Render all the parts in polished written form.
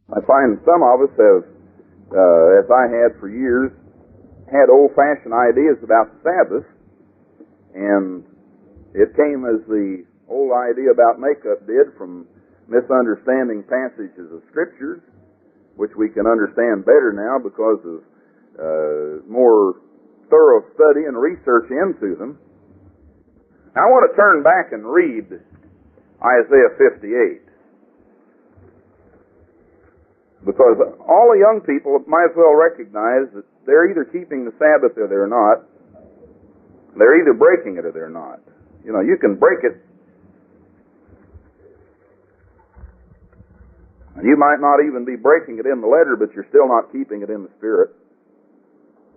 I find some of us have, as I had for years, had old-fashioned ideas about the Sabbath, and it came as the old idea about makeup did from misunderstanding passages of Scriptures, which we can understand better now because of more thorough study and research into them. Now, I want to turn back and read Isaiah 58. Because all the young people might as well recognize that they're either keeping the Sabbath or they're not. They're either breaking it or they're not. You know, you can break it, and you might not even be breaking it in the letter, but you're still not keeping it in the spirit.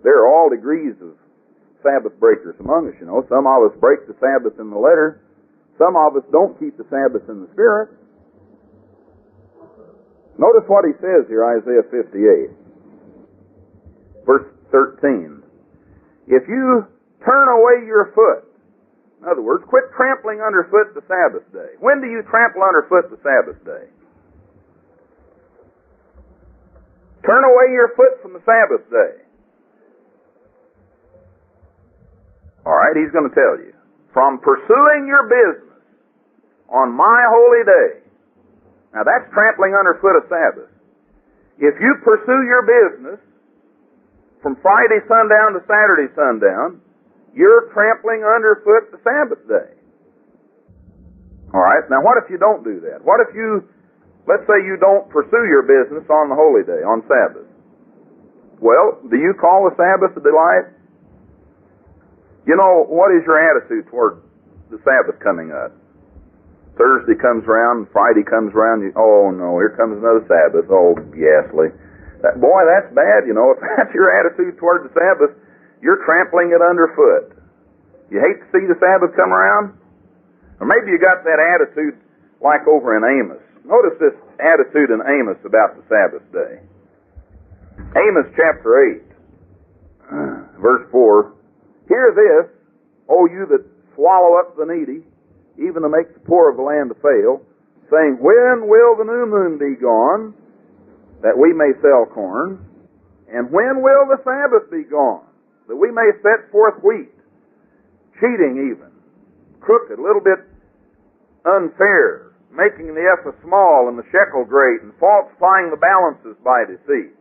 There are all degrees of Sabbath breakers among us, you know. Some of us break the Sabbath in the letter. Some of us don't keep the Sabbath in the spirit. Notice what he says here, Isaiah 58, verse 13. If you turn away your foot, in other words, quit trampling underfoot the Sabbath day. When do you trample underfoot the Sabbath day? Turn away your foot from the Sabbath day. All right, he's going to tell you. From pursuing your business on my holy day. Now that's trampling underfoot a Sabbath. If you pursue your business from Friday sundown to Saturday sundown, you're trampling underfoot the Sabbath day. All right, now what if you don't do that? What if you, let's say you don't pursue your business on the holy day, on Sabbath? Well, do you call the Sabbath a delight? You know, what is your attitude toward the Sabbath coming up? Thursday comes around, Friday comes around, oh no, here comes another Sabbath. Oh, ghastly. Boy, that's bad, you know. If that's your attitude toward the Sabbath, you're trampling it underfoot. You hate to see the Sabbath come around? Or maybe you got that attitude like over in Amos. Notice this attitude in Amos about the Sabbath day. Amos chapter 8, verse 4. Hear this, O you that swallow up the needy, even to make the poor of the land to fail, saying, when will the new moon be gone, that we may sell corn? And when will the Sabbath be gone, that we may set forth wheat? Cheating even, crooked, a little bit unfair, making the ephah small and the shekel great, and falsifying the balances by deceit.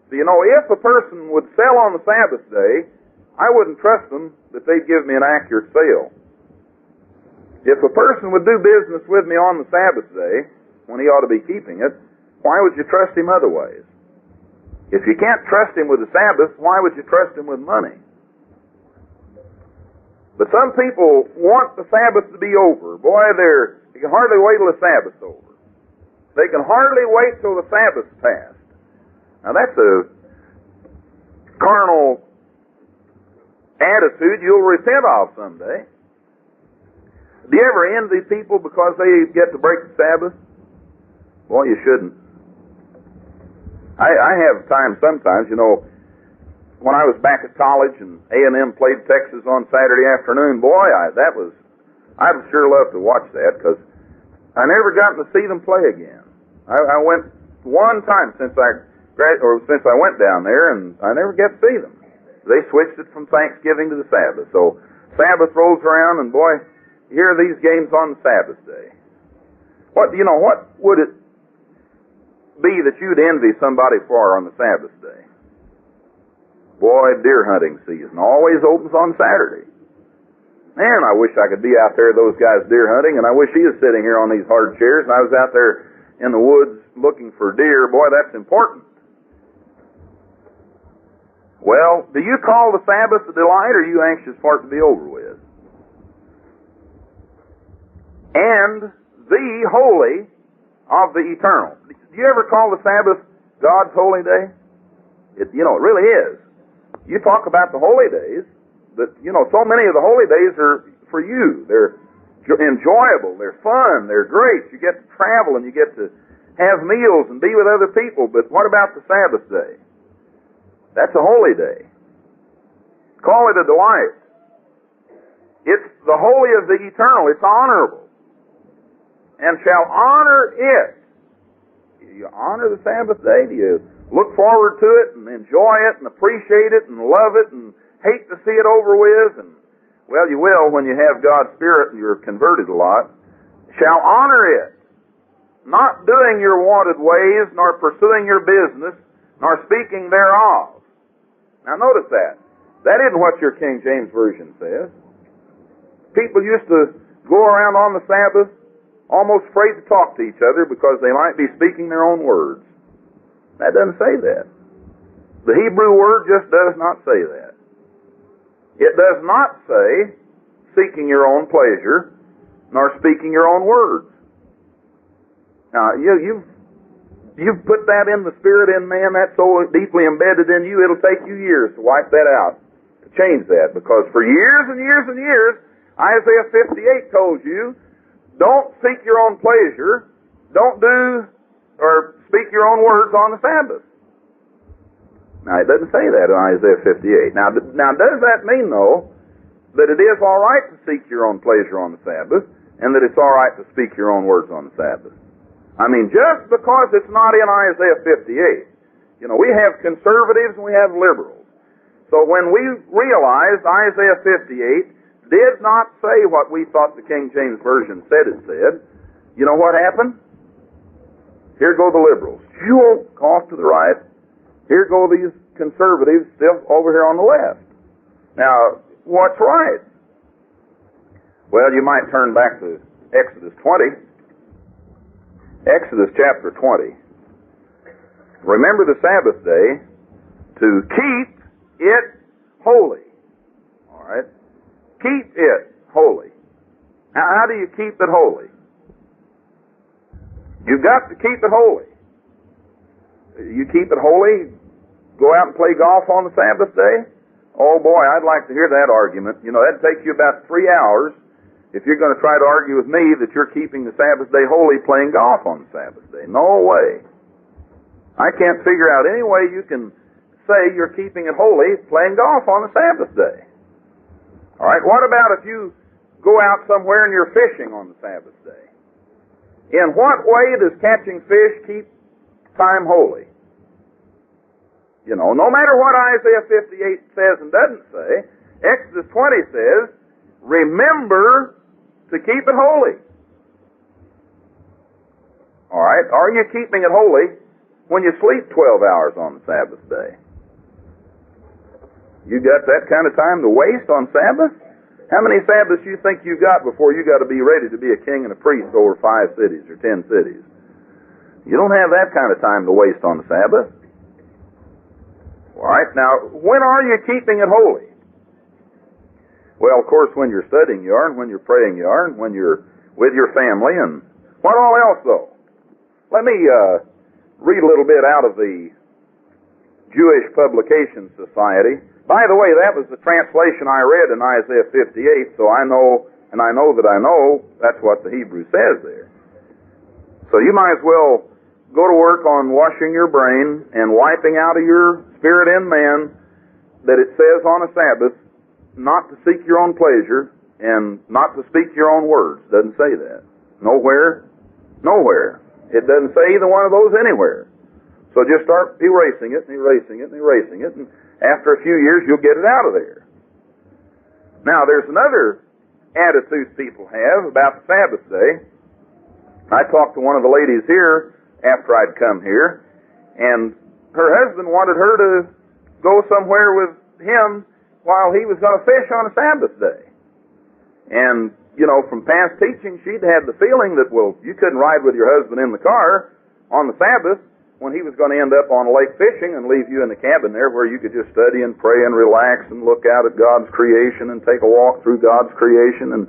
So you know, if a person would sell on the Sabbath day, I wouldn't trust them that they'd give me an accurate sale. If a person would do business with me on the Sabbath day, when he ought to be keeping it, why would you trust him otherwise? If you can't trust him with the Sabbath, why would you trust him with money? But some people want the Sabbath to be over. Boy, they can hardly wait till the Sabbath's over. They can hardly wait till the Sabbath's passed. Now that's a carnal attitude you'll repent of someday. Do you ever envy people because they get to break the Sabbath? Well, you shouldn't. I have times sometimes, you know, when I was back at college and A&M played Texas on Saturday afternoon, boy, I'd sure love to watch that because I never got to see them play again. I went one time since I went down there, and I never got to see them. They switched it from Thanksgiving to the Sabbath. So Sabbath rolls around, and boy, here are these games on the Sabbath day. What would it be that you'd envy somebody for on the Sabbath day? Boy, deer hunting season always opens on Saturday. Man, I wish I could be out there, those guys deer hunting, and I wish he was sitting here on these hard chairs, and I was out there in the woods looking for deer. Boy, that's important. Well, do you call the Sabbath a delight, or are you anxious for it to be over with? And the holy of the eternal. Do you ever call the Sabbath God's holy day? It really is. You talk about the holy days, but, so many of the holy days are for you. They're enjoyable, they're fun, they're great. You get to travel and you get to have meals and be with other people, but what about the Sabbath day? That's a holy day. Call it a delight. It's the holy of the eternal. It's honorable. And shall honor it you honor the Sabbath day? Do you look forward to it and enjoy it and appreciate it and love it and hate to see it over with? And well, you will when you have God's Spirit and you're converted a lot. Shall honor it, not doing your wanted ways, nor pursuing your business, nor speaking thereof. Now notice that. That isn't what your King James Version says. People used to go around on the Sabbath almost afraid to talk to each other because they might be speaking their own words. That doesn't say that. The Hebrew word just does not say that. It does not say seeking your own pleasure, nor speaking your own words. Now, you've put that in the spirit in man, that's so deeply embedded in you, it'll take you years to wipe that out, to change that, because for years and years and years, Isaiah 58 told you, don't seek your own pleasure, don't do or speak your own words on the Sabbath. Now, it doesn't say that in Isaiah 58. Now, does that mean, though, that it is all right to seek your own pleasure on the Sabbath, and that it's all right to speak your own words on the Sabbath? I mean, just because it's not in Isaiah 58, we have conservatives and we have liberals. So when we realized Isaiah 58 did not say what we thought the King James Version said it said, you know what happened? Here go the liberals. Off to the right. Here go these conservatives still over here on the left. Now, what's right? Well, you might turn back to Exodus 20. Exodus chapter 20. Remember the Sabbath day to keep it holy. All right? Keep it holy. Now, how do you keep it holy? You've got to keep it holy. You keep it holy, go out and play golf on the Sabbath day? Oh boy, I'd like to hear that argument. That'd take you about 3 hours if you're going to try to argue with me that you're keeping the Sabbath day holy playing golf on the Sabbath day. No way. I can't figure out any way you can say you're keeping it holy playing golf on the Sabbath day. All right, what about if you go out somewhere and you're fishing on the Sabbath day? In what way does catching fish keep time holy? No matter what Isaiah 58 says and doesn't say, Exodus 20 says, remember to keep it holy. All right, are you keeping it holy when you sleep 12 hours on the Sabbath day? You got that kind of time to waste on Sabbath? How many Sabbaths you think you got before you got to be ready to be a king and a priest over 5 cities or 10 cities? You don't have that kind of time to waste on the Sabbath. All right, now, when are you keeping it holy? Well, of course, when you're studying you are, and when you're praying you are, and when you're with your family, and what all else, though? Let me read a little bit out of the Jewish Publication Society. By the way, that was the translation I read in Isaiah 58, so I know that's what the Hebrew says there. So you might as well go to work on washing your brain and wiping out of your spirit in man that it says on a Sabbath not to seek your own pleasure and not to speak your own words. Doesn't say that. Nowhere. It doesn't say either one of those anywhere. So just start erasing it and erasing it and erasing it, and after a few years you'll get it out of there. Now there's another attitude people have about the Sabbath day. I talked to one of the ladies here after I'd come here, and her husband wanted her to go somewhere with him while he was going to fish on a Sabbath day. And, from past teaching, she'd had the feeling that, well, you couldn't ride with your husband in the car on the Sabbath when he was going to end up on a lake fishing and leave you in the cabin there where you could just study and pray and relax and look out at God's creation and take a walk through God's creation. And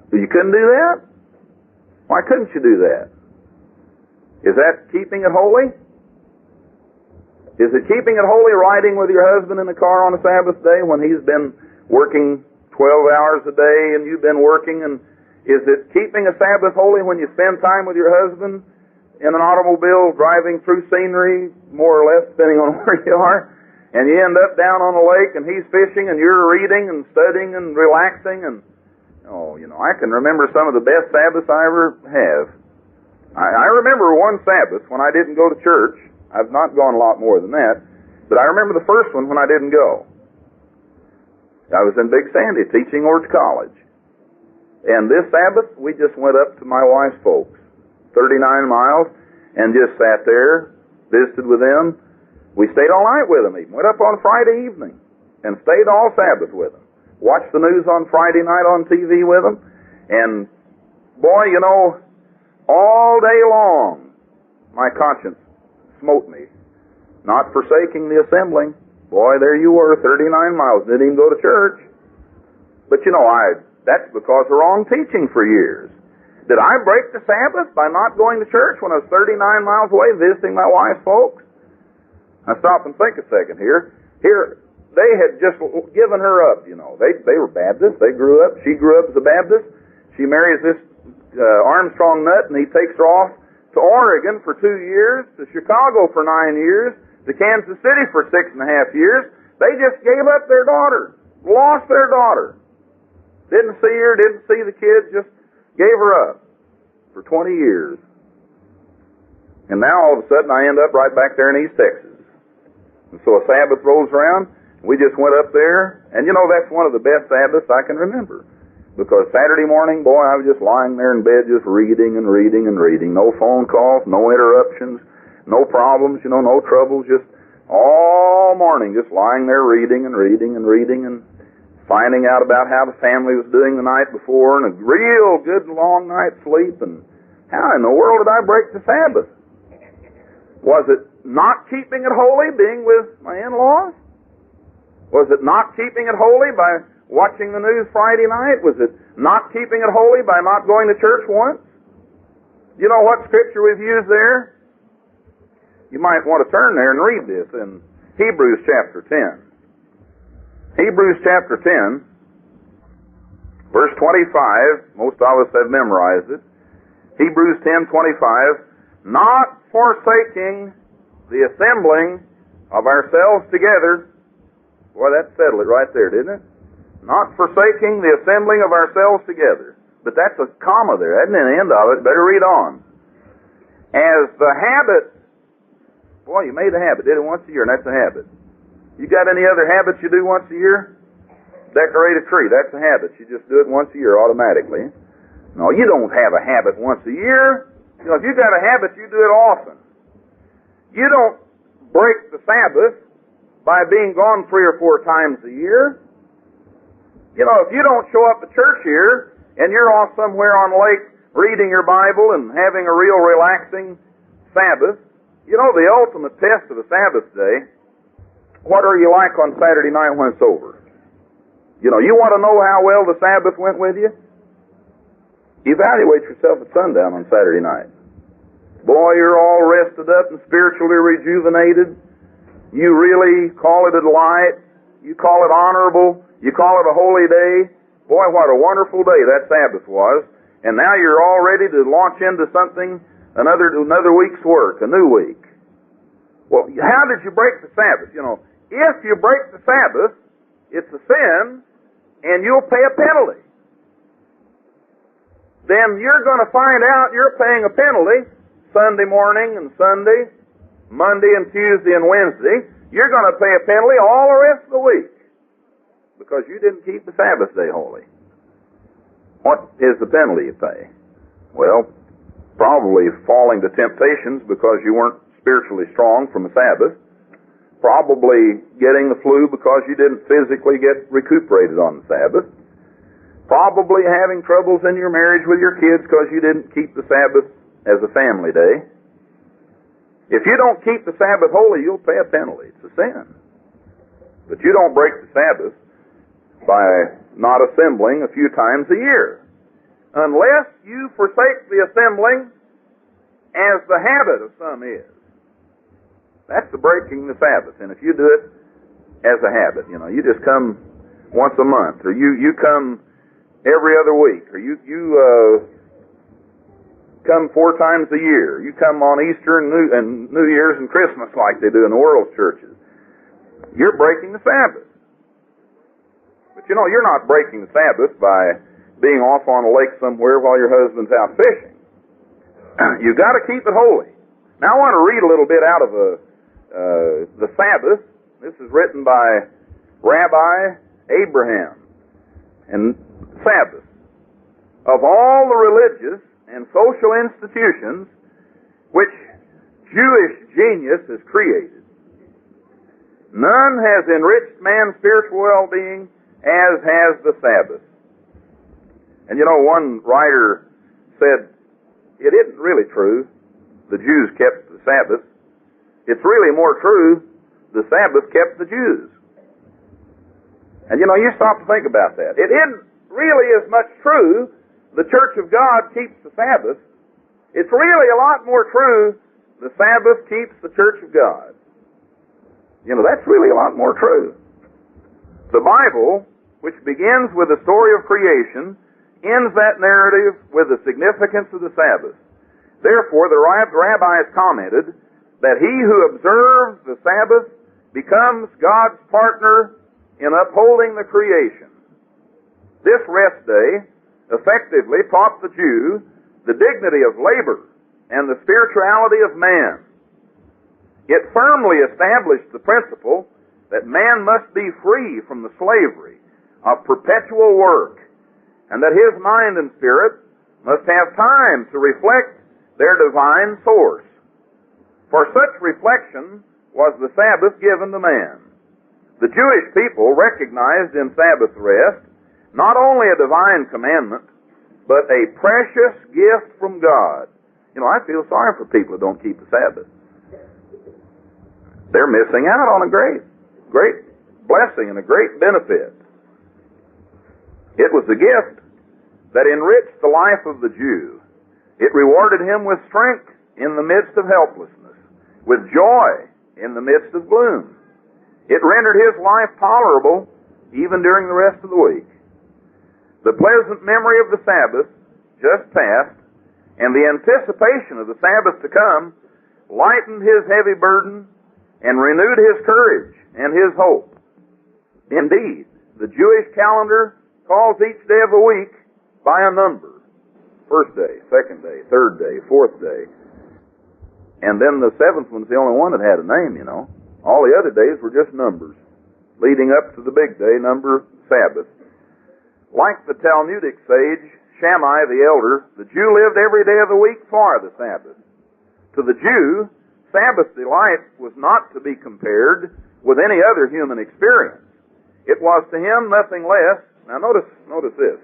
you couldn't do that? Why couldn't you do that? Is that keeping it holy? Is it keeping it holy riding with your husband in the car on a Sabbath day when he's been working 12 hours a day and you've been working? And is it keeping a Sabbath holy when you spend time with your husband in an automobile driving through scenery, more or less, depending on where you are, and you end up down on the lake and he's fishing and you're reading and studying and relaxing? And I can remember some of the best Sabbaths I ever have. I remember one Sabbath when I didn't go to church. I've not gone a lot more than that, but I remember the first one when I didn't go. I was in Big Sandy teaching Orange College. And this Sabbath, we just went up to my wife's folks, 39 miles, and just sat there, visited with them. We stayed all night with them even. Went up on Friday evening and stayed all Sabbath with them. Watched the news on Friday night on TV with them. And, boy, you know, all day long, my conscience smote me. Not forsaking the assembling. Boy, there you were, 39 miles. Didn't even go to church. But, you know, that's because of wrong teaching for years. Did I break the Sabbath by not going to church when I was 39 miles away visiting my wife's folks? Now stop and think a second here. Here, they had just given her up, you know. They were Baptists. They grew up. She grew up as a Baptist. She marries this Armstrong nut, and he takes her off to Oregon for 2 years, to Chicago for 9 years, to Kansas City for 6.5 years. They just gave up their daughter, lost their daughter. Didn't see her, didn't see the kids, just gave her up for 20 years. And now all of a sudden I end up right back there in East Texas. And so a Sabbath rolls around, we just went up there, and you know, that's one of the best Sabbaths I can remember. Because Saturday morning, boy, I was just lying there in bed just reading and reading and reading. No phone calls, no interruptions, no problems, you know, no troubles, just all morning just lying there reading and reading and reading and finding out about how the family was doing the night before, and a real good long night's sleep. And how in the world did I break the Sabbath? Was it not keeping it holy, being with my in-laws? Was it not keeping it holy by watching the news Friday night? Was it not keeping it holy by not going to church once? You know what scripture we've used there? You might want to turn there and read this in Hebrews chapter 10. Hebrews chapter 10, verse 25, most of us have memorized it. Hebrews 10:25, not forsaking the assembling of ourselves together. Boy, that settled it right there, didn't it? Not forsaking the assembling of ourselves together. But that's a comma there. That's the end of it. Better read on. As the habit, boy, you made a habit. Did it once a year, and that's a habit. You got any other habits you do once a year? Decorate a tree. That's a habit. You just do it once a year automatically. No, you don't have a habit once a year. You know, if you got a habit, you do it often. You don't break the Sabbath by being gone 3 or 4 times a year. You know, if you don't show up at church here and you're off somewhere on the lake reading your Bible and having a real relaxing Sabbath, you know, the ultimate test of a Sabbath day, what are you like on Saturday night when it's over? You know, you want to know how well the Sabbath went with you? Evaluate yourself at sundown on Saturday night. Boy, you're all rested up and spiritually rejuvenated. You really call it a delight. You call it honorable. You call it a holy day. Boy, what a wonderful day that Sabbath was. And now you're all ready to launch into something, another week's work, a new week. Well, how did you break the Sabbath? You know, if you break the Sabbath, it's a sin, and you'll pay a penalty. Then you're going to find out you're paying a penalty Sunday morning and Sunday, Monday and Tuesday and Wednesday. You're going to pay a penalty all the rest of the week because you didn't keep the Sabbath day holy. What is the penalty you pay? Well, probably falling to temptations because you weren't spiritually strong from the Sabbath. Probably getting the flu because you didn't physically get recuperated on the Sabbath. Probably having troubles in your marriage with your kids because you didn't keep the Sabbath as a family day. If you don't keep the Sabbath holy, you'll pay a penalty. It's a sin. But you don't break the Sabbath by not assembling a few times a year. Unless you forsake the assembling as the habit of some is. That's the breaking the Sabbath. And if you do it as a habit, you know, you just come once a month, or you come every other week, or you come 4 times a year. You come on Easter and New Year's and Christmas like they do in the world's churches. You're breaking the Sabbath. But you know, you're not breaking the Sabbath by being off on a lake somewhere while your husband's out fishing. You've got to keep it holy. Now I want to read a little bit out of the Sabbath. This is written by Rabbi Abraham. And Sabbath, of all the religious and social institutions which Jewish genius has created, none has enriched man's spiritual well-being as has the Sabbath. And you know, one writer said, it isn't really true the Jews kept the Sabbath. It's really more true the Sabbath kept the Jews. And you know, you stop to think about that. It isn't really as much true the Church of God keeps the Sabbath. It's really a lot more true the Sabbath keeps the Church of God. You know, that's really a lot more true. The Bible, which begins with the story of creation, ends that narrative with the significance of the Sabbath. Therefore, the rabbis commented that he who observes the Sabbath becomes God's partner in upholding the creation. This rest day effectively taught the Jew the dignity of labor and the spirituality of man. It firmly established the principle that man must be free from the slavery of perpetual work, and that his mind and spirit must have time to reflect their divine source. For such reflection was the Sabbath given to man. The Jewish people recognized in Sabbath rest not only a divine commandment, but a precious gift from God. You know, I feel sorry for people who don't keep the Sabbath. They're missing out on a great blessing and a great benefit. It was a gift that enriched the life of the Jew. It rewarded him with strength in the midst of helplessness, with joy in the midst of gloom. It rendered his life tolerable even during the rest of the week. The pleasant memory of the Sabbath just passed, and the anticipation of the Sabbath to come lightened his heavy burden and renewed his courage and his hope. Indeed, the Jewish calendar calls each day of the week by a number. First day, second day, third day, fourth day. And then the seventh one's the only one that had a name, you know. All the other days were just numbers, leading up to the big day, number Sabbath. Like the Talmudic sage, Shammai the elder, the Jew lived every day of the week for the Sabbath. To the Jew, Sabbath delight was not to be compared with any other human experience. It was to him nothing less, now notice this,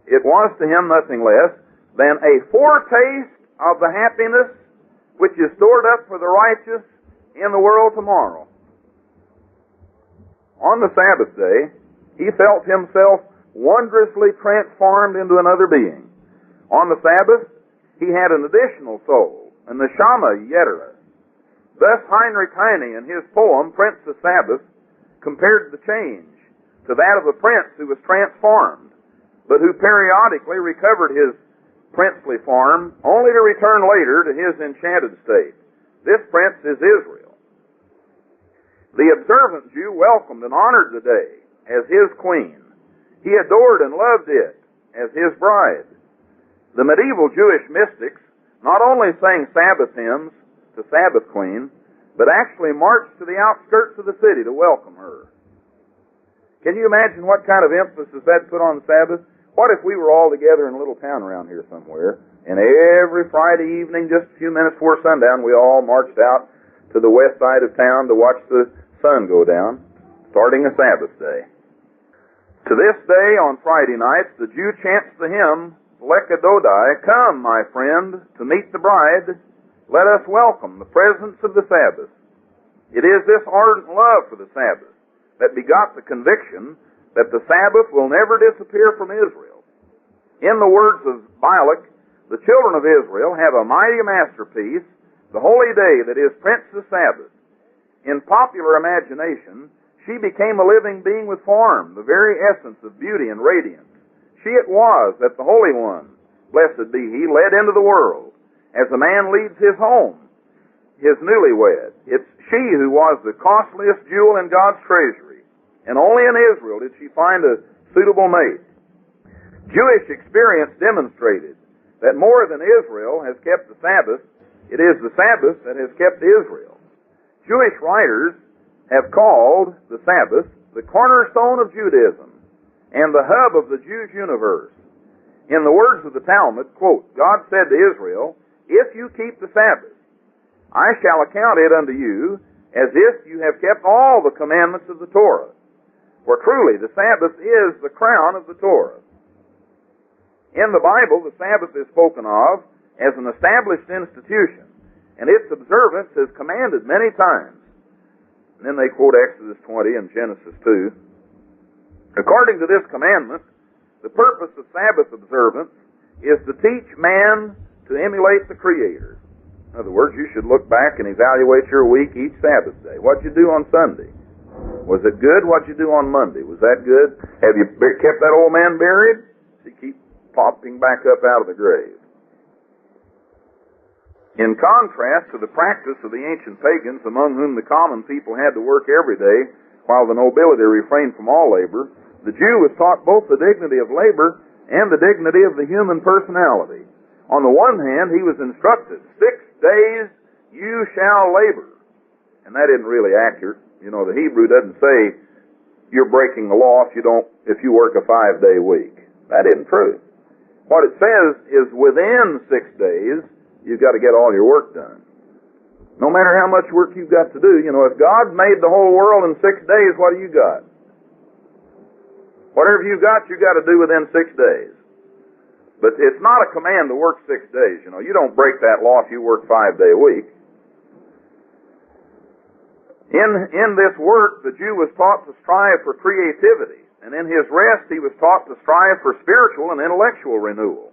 it was to him nothing less than a foretaste of the happiness which is stored up for the righteous in the world tomorrow. On the Sabbath day, he felt himself wondrously transformed into another being. On the Sabbath, he had an additional soul, a neshama yetera. Thus Heinrich Heine, in his poem, Prince of Sabbath, compared the change to that of a prince who was transformed, but who periodically recovered his princely form, only to return later to his enchanted state. This prince is Israel. The observant Jew welcomed and honored the day as his queen. He adored and loved it as his bride. The medieval Jewish mystics not only sang Sabbath hymns to Sabbath Queen, but actually marched to the outskirts of the city to welcome her. Can you imagine what kind of emphasis that put on the Sabbath? What if we were all together in a little town around here somewhere, and every Friday evening, just a few minutes before sundown, we all marched out to the west side of town to watch the sun go down, starting a Sabbath day. To this day, on Friday nights, the Jew chants the hymn, Leka Dodai, come, my friend, to meet the bride. Let us welcome the presence of the Sabbath. It is this ardent love for the Sabbath that begot the conviction that the Sabbath will never disappear from Israel. In the words of Balak, the children of Israel have a mighty masterpiece, the holy day that is Prince of Sabbath. In popular imagination, she became a living being with form, the very essence of beauty and radiance. She it was that the Holy One, blessed be He, led into the world, as a man leads his home, his newlywed. It's she who was the costliest jewel in God's treasury, and only in Israel did she find a suitable mate. Jewish experience demonstrated that more than Israel has kept the Sabbath, it is the Sabbath that has kept Israel. Jewish writers have called the Sabbath the cornerstone of Judaism and the hub of the Jews' universe. In the words of the Talmud, quote, God said to Israel, if you keep the Sabbath, I shall account it unto you as if you have kept all the commandments of the Torah. For truly the Sabbath is the crown of the Torah. In the Bible, the Sabbath is spoken of as an established institution, and its observance is commanded many times. And then they quote Exodus 20 and Genesis 2. According to this commandment, the purpose of Sabbath observance is to teach man to emulate the Creator. In other words, you should look back and evaluate your week each Sabbath day. What'd you do on Sunday? Was it good? What'd you do on Monday? Was that good? Have you kept that old man buried? Does he keep popping back up out of the grave? In contrast to the practice of the ancient pagans, among whom the common people had to work every day, while the nobility refrained from all labor, the Jew was taught both the dignity of labor and the dignity of the human personality. On the one hand, he was instructed, 6 days you shall labor. And that isn't really accurate. You know, the Hebrew doesn't say you're breaking the law if you work a 5-day week. That isn't true. What it says is within 6 days, you've got to get all your work done. No matter how much work you've got to do, you know, if God made the whole world in 6 days, what do you got? Whatever you got to do within 6 days. But it's not a command to work 6 days. You know, you don't break that law if you work 5-day a week. In this work, the Jew was taught to strive for creativity, and in his rest, he was taught to strive for spiritual and intellectual renewal.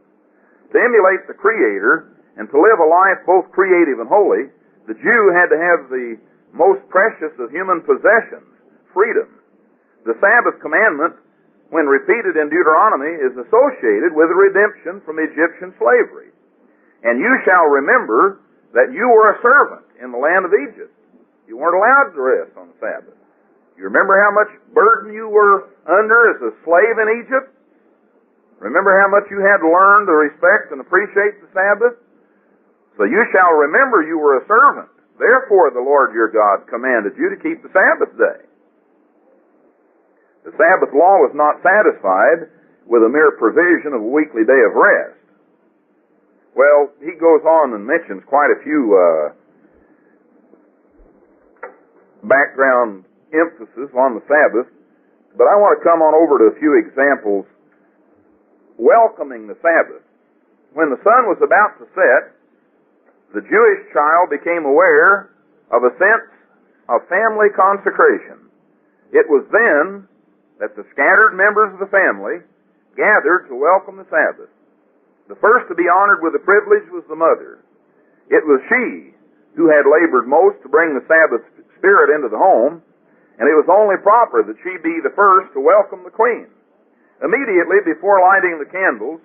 To emulate the Creator and to live a life both creative and holy, the Jew had to have the most precious of human possessions, freedom. The Sabbath commandment, when repeated in Deuteronomy, is associated with the redemption from Egyptian slavery. And you shall remember that you were a servant in the land of Egypt. You weren't allowed to rest on the Sabbath. You remember how much burden you were under as a slave in Egypt? Remember how much you had to learn to respect and appreciate the Sabbath? So you shall remember you were a servant. Therefore the Lord your God commanded you to keep the Sabbath day. The Sabbath law was not satisfied with a mere provision of a weekly day of rest. Well, he goes on and mentions quite a few background emphasis on the Sabbath, but I want to come on over to a few examples welcoming the Sabbath. When the sun was about to set, the Jewish child became aware of a sense of family consecration. It was then that the scattered members of the family gathered to welcome the Sabbath. The first to be honored with the privilege was the mother. It was she who had labored most to bring the Sabbath spirit into the home, and it was only proper that she be the first to welcome the queen. Immediately before lighting the candles,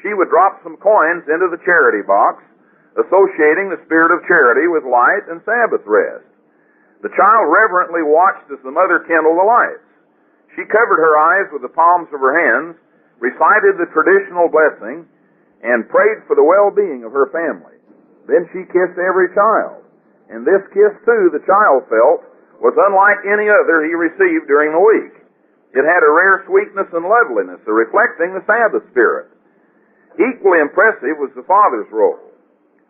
she would drop some coins into the charity box, associating the spirit of charity with light and Sabbath rest. The child reverently watched as the mother kindled the lights. She covered her eyes with the palms of her hands, recited the traditional blessing, and prayed for the well-being of her family. Then she kissed every child. And this kiss, too, the child felt, was unlike any other he received during the week. It had a rare sweetness and loveliness, reflecting the Sabbath spirit. Equally impressive was the father's role.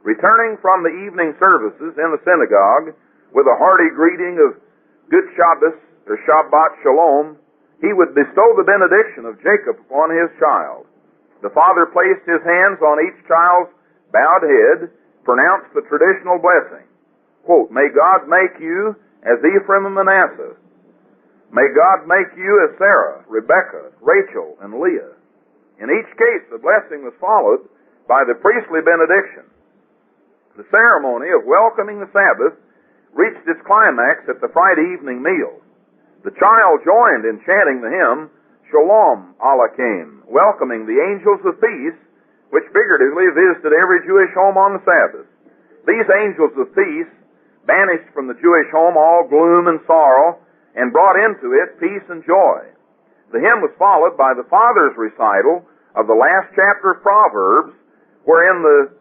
Returning from the evening services in the synagogue with a hearty greeting of Good Shabbos, or Shabbat Shalom, he would bestow the benediction of Jacob upon his child. The father placed his hands on each child's bowed head, pronounced the traditional blessing. Quote, may God make you as Ephraim and Manasseh. May God make you as Sarah, Rebekah, Rachel, and Leah. In each case, the blessing was followed by the priestly benediction. The ceremony of welcoming the Sabbath reached its climax at the Friday evening meal. The child joined in chanting the hymn, Shalom Aleichem, welcoming the angels of peace, which figuratively visited every Jewish home on the Sabbath. These angels of peace banished from the Jewish home all gloom and sorrow, and brought into it peace and joy. The hymn was followed by the father's recital of the last chapter of Proverbs, wherein the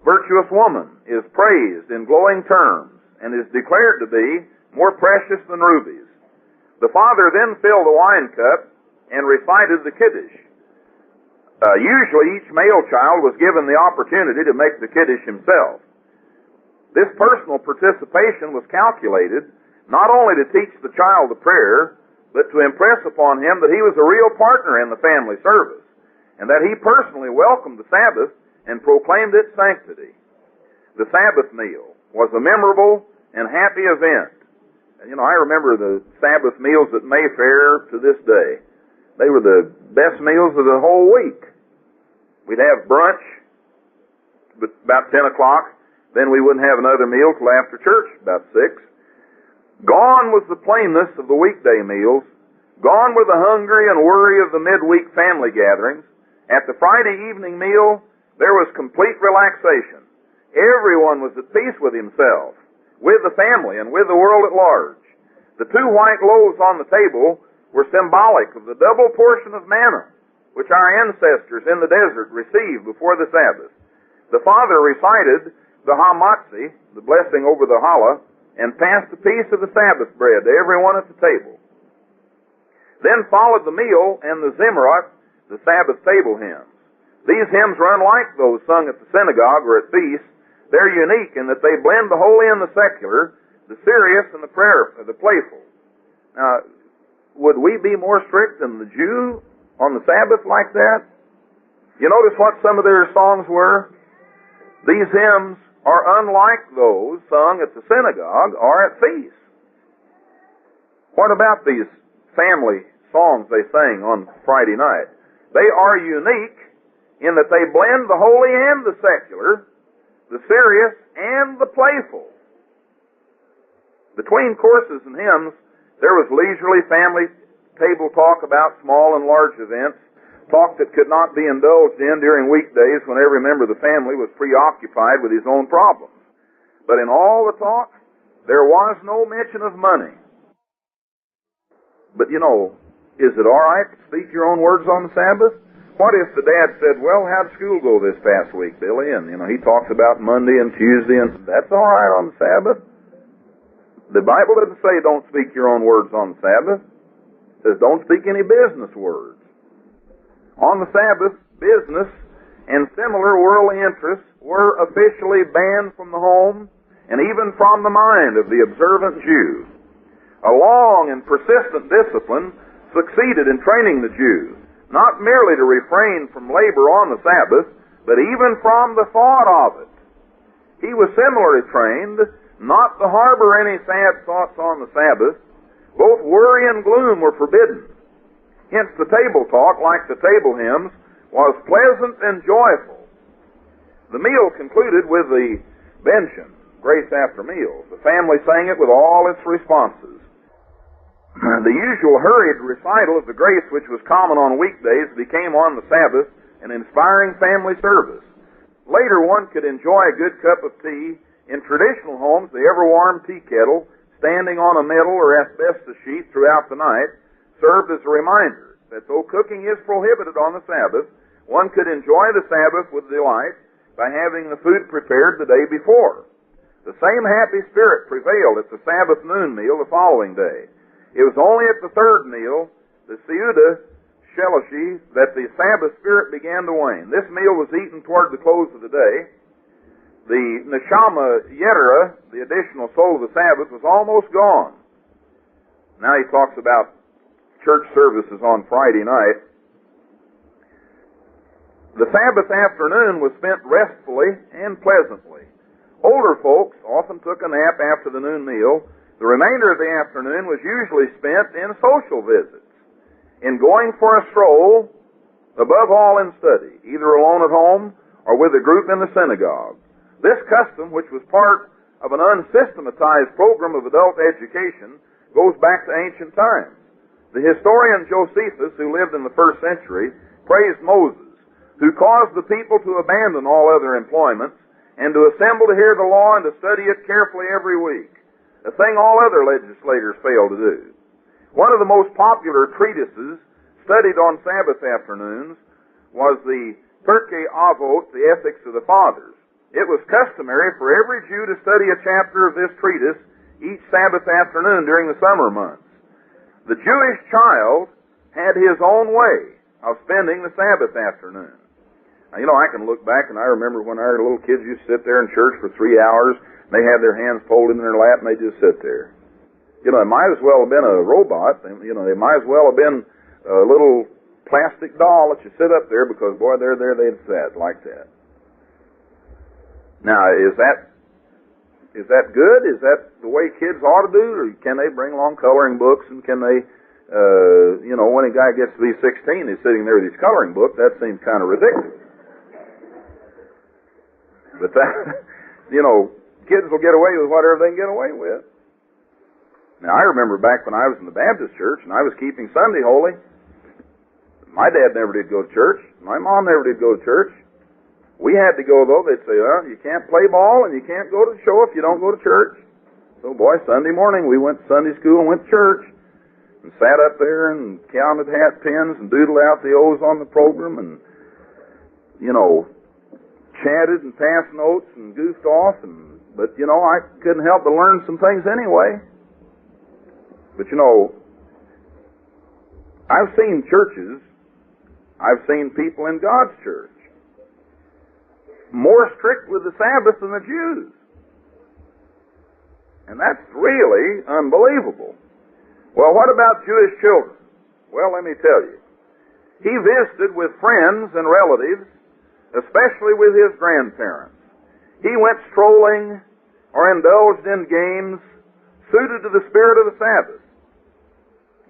virtuous woman is praised in glowing terms and is declared to be more precious than rubies. The father then filled the wine cup and recited the Kiddush. Usually each male child was given the opportunity to make the Kiddush himself. This personal participation was calculated not only to teach the child the prayer, but to impress upon him that he was a real partner in the family service, and that he personally welcomed the Sabbath and proclaimed its sanctity. The Sabbath meal was a memorable and happy event. And, I remember the Sabbath meals at Mayfair to this day. They were the best meals of the whole week. We'd have brunch about 10 o'clock. Then we wouldn't have another meal till after church, about 6. Gone was the plainness of the weekday meals. Gone were the hungry and worry of the midweek family gatherings. At the Friday evening meal, there was complete relaxation. Everyone was at peace with himself, with the family, and with the world at large. The 2 white loaves on the table were symbolic of the double portion of manna which our ancestors in the desert received before the Sabbath. The father recited the Hamatzi, the blessing over the challah, and passed a piece of the Sabbath bread to everyone at the table. Then followed the meal and the Zimmerot, the Sabbath table hymns. These hymns are unlike those sung at the synagogue or at feasts. They're unique in that they blend the holy and the secular, the serious and the playful. Now, would we be more strict than the Jew on the Sabbath like that? You notice what some of their songs were? These hymns are unlike those sung at the synagogue or at feasts. What about these family songs they sang on Friday night? They are unique in that they blend the holy and the secular, the serious and the playful. Between courses and hymns, there was leisurely family table talk about small and large events, talk that could not be indulged in during weekdays when every member of the family was preoccupied with his own problems. But in all the talk, there was no mention of money. But is it all right to speak your own words on the Sabbath? What if the dad said, well, how'd school go this past week, Billy? And, he talks about Monday and Tuesday, and that's all right on the Sabbath. The Bible doesn't say don't speak your own words on the Sabbath. It says don't speak any business words. On the Sabbath, business and similar worldly interests were officially banned from the home and even from the mind of the observant Jew. A long and persistent discipline succeeded in training the Jew, not merely to refrain from labor on the Sabbath, but even from the thought of it. He was similarly trained not to harbor any sad thoughts on the Sabbath. Both worry and gloom were forbidden. Hence the table talk, like the table hymns, was pleasant and joyful. The meal concluded with the bention, grace after meals. The family sang it with all its responses. The usual hurried recital of the grace which was common on weekdays became on the Sabbath an inspiring family service. Later one could enjoy a good cup of tea. In traditional homes, the ever-warm tea kettle, standing on a metal or asbestos sheet throughout the night, served as a reminder that though cooking is prohibited on the Sabbath, one could enjoy the Sabbath with delight by having the food prepared the day before. The same happy spirit prevailed at the Sabbath noon meal the following day. It was only at the third meal, the Seudah Shelishi, that the Sabbath spirit began to wane. This meal was eaten toward the close of the day. The Neshama Yetera, the additional soul of the Sabbath, was almost gone. Now he talks about church services on Friday night. The Sabbath afternoon was spent restfully and pleasantly. Older folks often took a nap after the noon meal. The remainder of the afternoon was usually spent in social visits, in going for a stroll, above all in study, either alone at home or with a group in the synagogue. This custom, which was part of an unsystematized program of adult education, goes back to ancient times. The historian Josephus, who lived in the 1st century, praised Moses, who caused the people to abandon all other employments and to assemble to hear the law and to study it carefully every week, a thing all other legislators failed to do. One of the most popular treatises studied on Sabbath afternoons was the Pirkei Avot, the Ethics of the Fathers, it was customary for every Jew to study a chapter of this treatise each Sabbath afternoon during the summer months. The Jewish child had his own way of spending the Sabbath afternoon. Now, I can look back and I remember when our little kids used to sit there in church for 3 hours, and they had their hands folded in their lap and they just sit there. It might as well have been a robot. They might as well have been a little plastic doll that you sit up there because, boy, they'd sat like that. Now, is that good? Is that the way kids ought to do? Or can they bring along coloring books, and can they, when a guy gets to be 16, he's sitting there with his coloring book, that seems kind of ridiculous. But that, kids will get away with whatever they can get away with. Now, I remember back when I was in the Baptist church and I was keeping Sunday holy, my dad never did go to church. My mom never did go to church. We had to go, though. They'd say, you can't play ball and you can't go to the show if you don't go to church. So, boy, Sunday morning we went to Sunday school and went to church and sat up there and counted hat pins and doodled out the O's on the program and, chatted and passed notes and goofed off. But I couldn't help but learn some things anyway. But, I've seen churches, I've seen people in God's church more strict with the Sabbath than the Jews. And that's really unbelievable. Well, what about Jewish children? Well, let me tell you. He visited with friends and relatives, especially with his grandparents. He went strolling or indulged in games suited to the spirit of the Sabbath.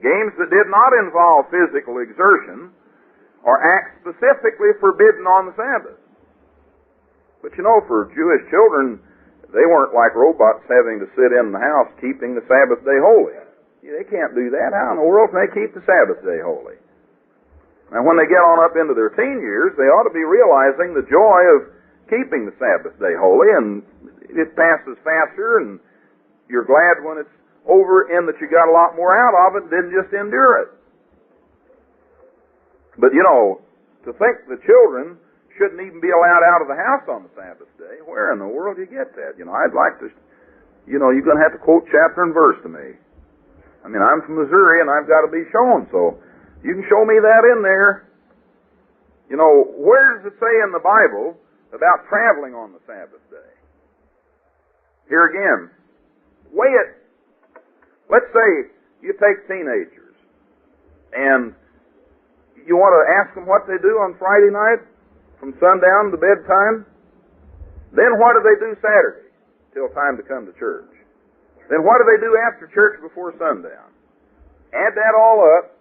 Games that did not involve physical exertion or acts specifically forbidden on the Sabbath. But for Jewish children, they weren't like robots having to sit in the house keeping the Sabbath day holy. They can't do that. How in the world can they keep the Sabbath day holy? Now, when they get on up into their teen years, they ought to be realizing the joy of keeping the Sabbath day holy, and it passes faster, and you're glad when it's over in that you got a lot more out of it, didn't just endure it. But, to think the children shouldn't even be allowed out of the house on the Sabbath day, where in the world do you get that? I'd like to, you're going to have to quote chapter and verse to me. I mean, I'm from Missouri, and I've got to be shown, so you can show me that in there. Where does it say in the Bible about traveling on the Sabbath day? Here again, weigh it. Let's say you take teenagers, and you want to ask them what they do on Friday night from sundown to bedtime. Then what do they do Saturday till time to come to church? Then what do they do after church before sundown? Add that all up.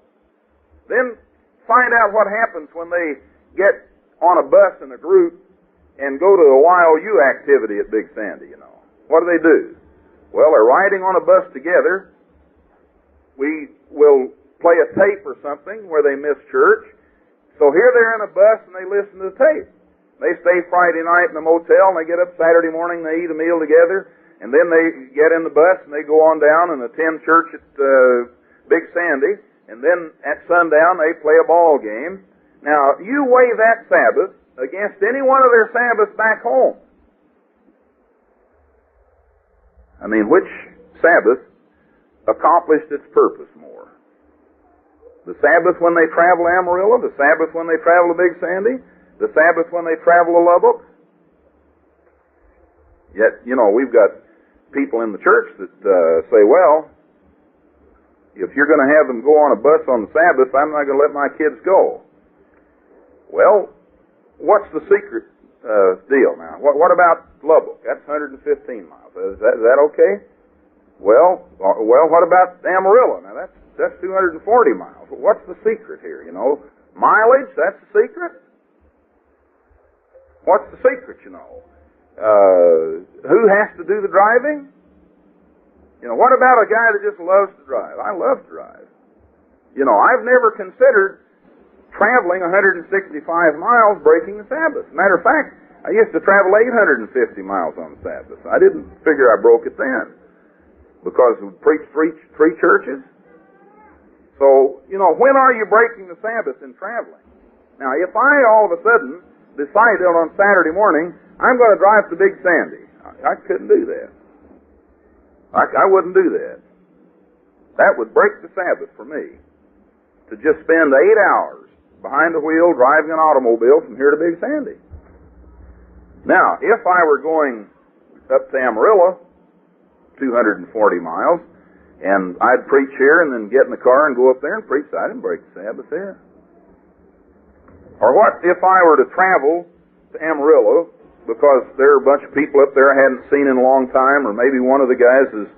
Then find out what happens when they get on a bus in a group and go to a YOU activity at Big Sandy, What do? Well, they're riding on a bus together. We will play a tape or something where they miss church. So here they're in a bus and they listen to the tape. They stay Friday night in the motel and they get up Saturday morning, they eat a meal together, and then they get in the bus and they go on down and attend church at Big Sandy. And then at sundown, they play a ball game. Now, you weigh that Sabbath against any one of their Sabbaths back home. I mean, which Sabbath accomplished its purpose more? The Sabbath when they travel to Amarillo? The Sabbath when they travel to Big Sandy? The Sabbath when they travel to Lubbock? Yet, we've got people in the church that say, well, if you're going to have them go on a bus on the Sabbath, I'm not going to let my kids go. Well, what's the secret deal now? What about Lubbock? That's 115 miles. Is that okay? Well, what about Amarillo? Now that's 240 miles. What's the secret here? Mileage. That's the secret. What's the secret? Who has to do the driving? What about a guy that just loves to drive? I love to drive. I've never considered traveling 165 miles breaking the Sabbath. Matter of fact, I used to travel 850 miles on the Sabbath. I didn't figure I broke it then because we preached three churches. So, when are you breaking the Sabbath in traveling? Now, if I all of a sudden decided on Saturday morning, I'm going to drive to Big Sandy. I couldn't do that. I wouldn't do that. That would break the Sabbath for me, to just spend 8 hours behind the wheel driving an automobile from here to Big Sandy. Now, if I were going up to Amarillo, 240 miles, and I'd preach here and then get in the car and go up there and preach, I didn't break the Sabbath there. Or what if I were to travel to Amarillo because there are a bunch of people up there I hadn't seen in a long time, or maybe one of the guys is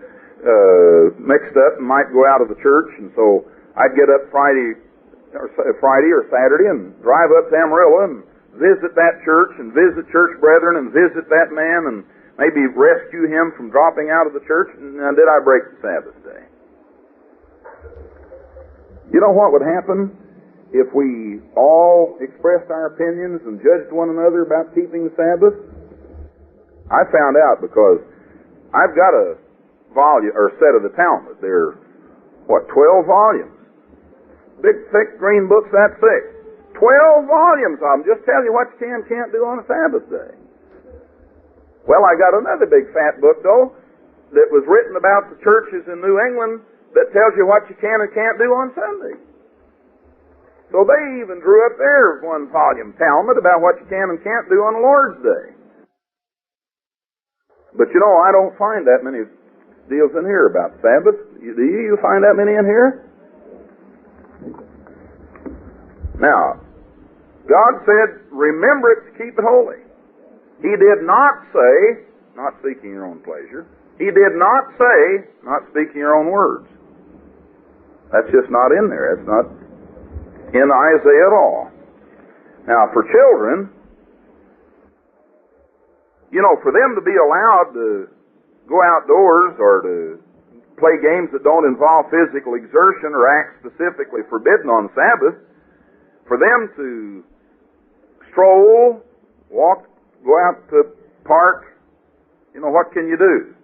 mixed up and might go out of the church, and so I'd get up Friday or Saturday and drive up to Amarillo and visit that church and visit church brethren and visit that man and maybe rescue him from dropping out of the church. Now, did I break the Sabbath day? You know what would happen if we all expressed our opinions and judged one another about keeping the Sabbath? I found out because I've got a volume or set of the Talmud. They're 12 volumes. Big, thick green books that thick. 12 volumes of them. Just tell you what you can and can't do on a Sabbath day. Well, I got another big fat book, though, that was written about the churches in New England that tells you what you can and can't do on Sunday. So they even drew up their one volume Talmud about what you can and can't do on the Lord's Day. But you know, I don't find that many deals in here about Sabbath. Do you find that many in here? Now, God said, remember it to keep it holy. He did not say, not seeking your own pleasure. He did not say, not speaking your own words. That's just not in there. It's not in Isaiah at all. Now, for children, you know, for them to be allowed to go outdoors or to play games that don't involve physical exertion or act specifically forbidden on Sabbath, for them to stroll, walk, go out to park, you know, what can you do?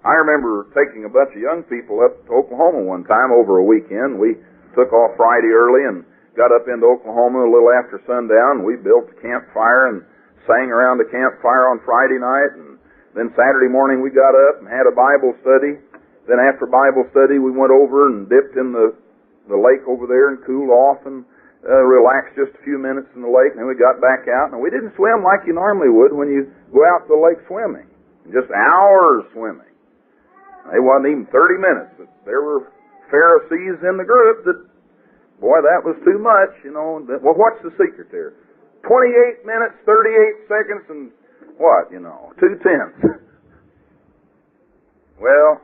I remember taking a bunch of young people up to Oklahoma one time over a weekend. We took off Friday early and got up into Oklahoma a little after sundown. We built a campfire and sang around the campfire on Friday night. And then Saturday morning we got up and had a Bible study. Then after Bible study we went over and dipped in the lake over there and cooled off and relaxed just a few minutes in the lake, and then we got back out, and we didn't swim like you normally would when you go out to the lake swimming. Just hours swimming. It wasn't even 30 minutes, but there were Pharisees in the group that, boy, that was too much, you know. Well, what's the secret there? 28 minutes, 38 seconds, and what, you know, 2/10. Well,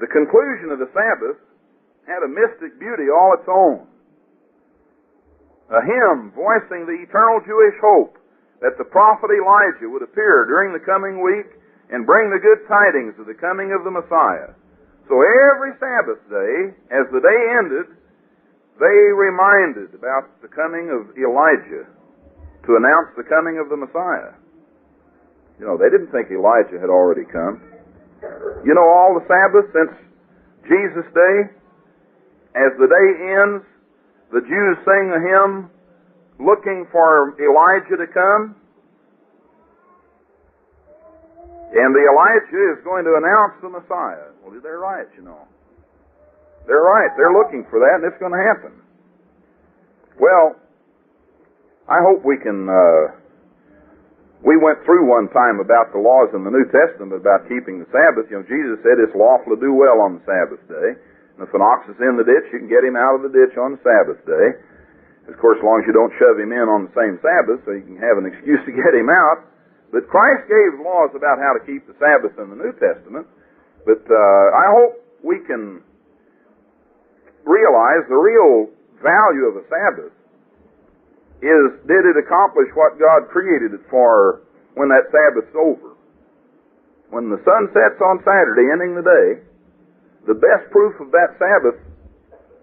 the conclusion of the Sabbath had a mystic beauty all its own. A hymn voicing the eternal Jewish hope that the prophet Elijah would appear during the coming week and bring the good tidings of the coming of the Messiah. So every Sabbath day, as the day ended, they reminded about the coming of Elijah to announce the coming of the Messiah. You know, they didn't think Elijah had already come. You know, all the Sabbaths since Jesus' day, as the day ends, the Jews sing a hymn looking for Elijah to come. And the Elijah is going to announce the Messiah. Well, they're right, you know. They're right. They're looking for that, and it's going to happen. Well, I hope we can... we went through one time about the laws in the New Testament about keeping the Sabbath. You know, Jesus said it's lawful to do well on the Sabbath day. And if an ox is in the ditch, you can get him out of the ditch on the Sabbath day. Of course, as long as you don't shove him in on the same Sabbath, so you can have an excuse to get him out. But Christ gave laws about how to keep the Sabbath in the New Testament. But I hope we can realize the real value of a Sabbath is, did it accomplish what God created it for when that Sabbath's over? When the sun sets on Saturday, ending the day, the best proof of that Sabbath,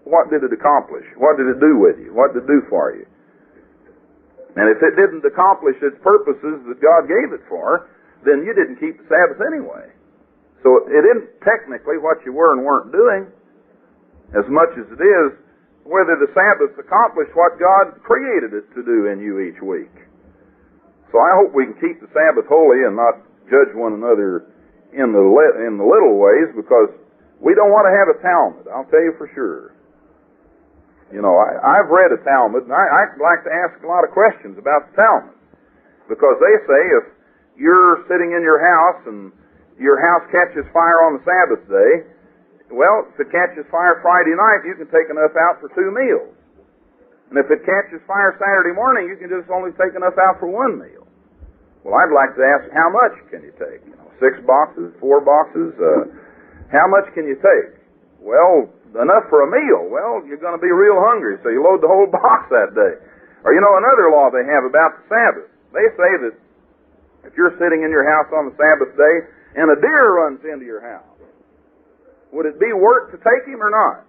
what did it accomplish? What did it do with you? What did it do for you? And if it didn't accomplish its purposes that God gave it for, then you didn't keep the Sabbath anyway. So it isn't technically what you were and weren't doing, as much as it is whether the Sabbath accomplished what God created it to do in you each week. So I hope we can keep the Sabbath holy and not judge one another in the little ways, because we don't want to have a Talmud, I'll tell you for sure. You know, I've read a Talmud, and I'd like to ask a lot of questions about the Talmud, because they say if you're sitting in your house and your house catches fire on the Sabbath day, well, if it catches fire Friday night, you can take enough out for 2 meals. And if it catches fire Saturday morning, you can just only take enough out for 1 meal. Well, I'd like to ask, how much can you take? 6 boxes, 4 boxes? How much can you take? Well, enough for a meal. Well, you're going to be real hungry, so you load the whole box that day. Or, another law they have about the Sabbath. They say that if you're sitting in your house on the Sabbath day and a deer runs into your house, would it be work to take him or not?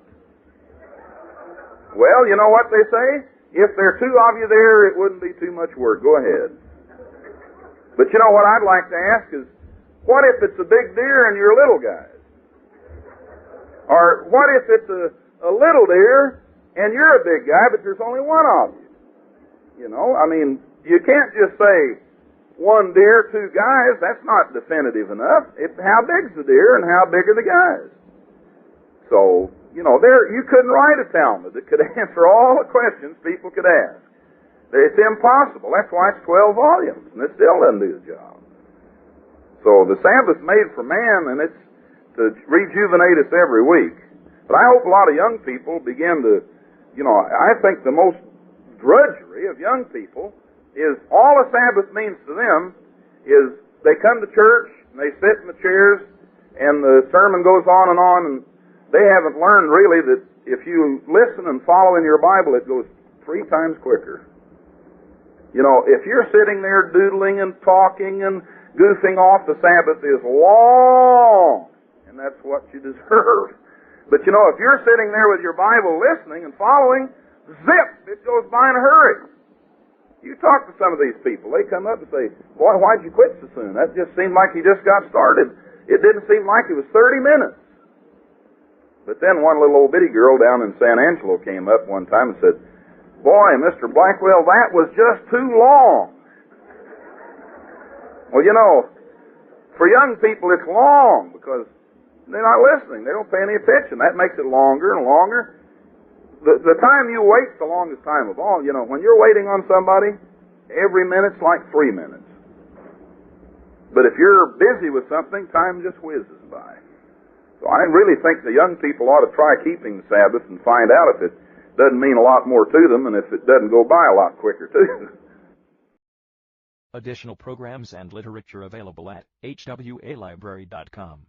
Well, you know what they say? If there are 2 of you there, it wouldn't be too much work. Go ahead. But you know what I'd like to ask is, what if it's a big deer and you're little guys? Or what if it's a little deer and you're a big guy, but there's only 1 of you? You can't just say 1 deer, 2 guys. That's not definitive enough. It's how big's the deer and how big are the guys? So, you couldn't write a Talmud that could answer all the questions people could ask. It's impossible. That's why it's 12 volumes, and it still doesn't do the job. So the Sabbath's made for man, and it's to rejuvenate us every week. But I hope a lot of young people begin to, I think the most drudgery of young people is all a Sabbath means to them is they come to church, and they sit in the chairs, and the sermon goes on, and they haven't learned really that if you listen and follow in your Bible, it goes 3 times quicker. If you're sitting there doodling and talking and goofing off, the Sabbath is long, and that's what you deserve. But if you're sitting there with your Bible listening and following, zip, it goes by in a hurry. You talk to some of these people, they come up and say, boy, why'd you quit so soon? That just seemed like you just got started. It didn't seem like it was 30 minutes. But then one little old bitty girl down in San Angelo came up one time and said, boy, Mr. Blackwell, that was just too long. Well, for young people it's long because they're not listening. They don't pay any attention. That makes it longer and longer. The time you wait's the longest time of all. When you're waiting on somebody, every minute's like 3 minutes. But if you're busy with something, time just whizzes by. So I really think the young people ought to try keeping the Sabbath and find out if it doesn't mean a lot more to them and if it doesn't go by a lot quicker too. Additional programs and literature available at hwalibrary.com.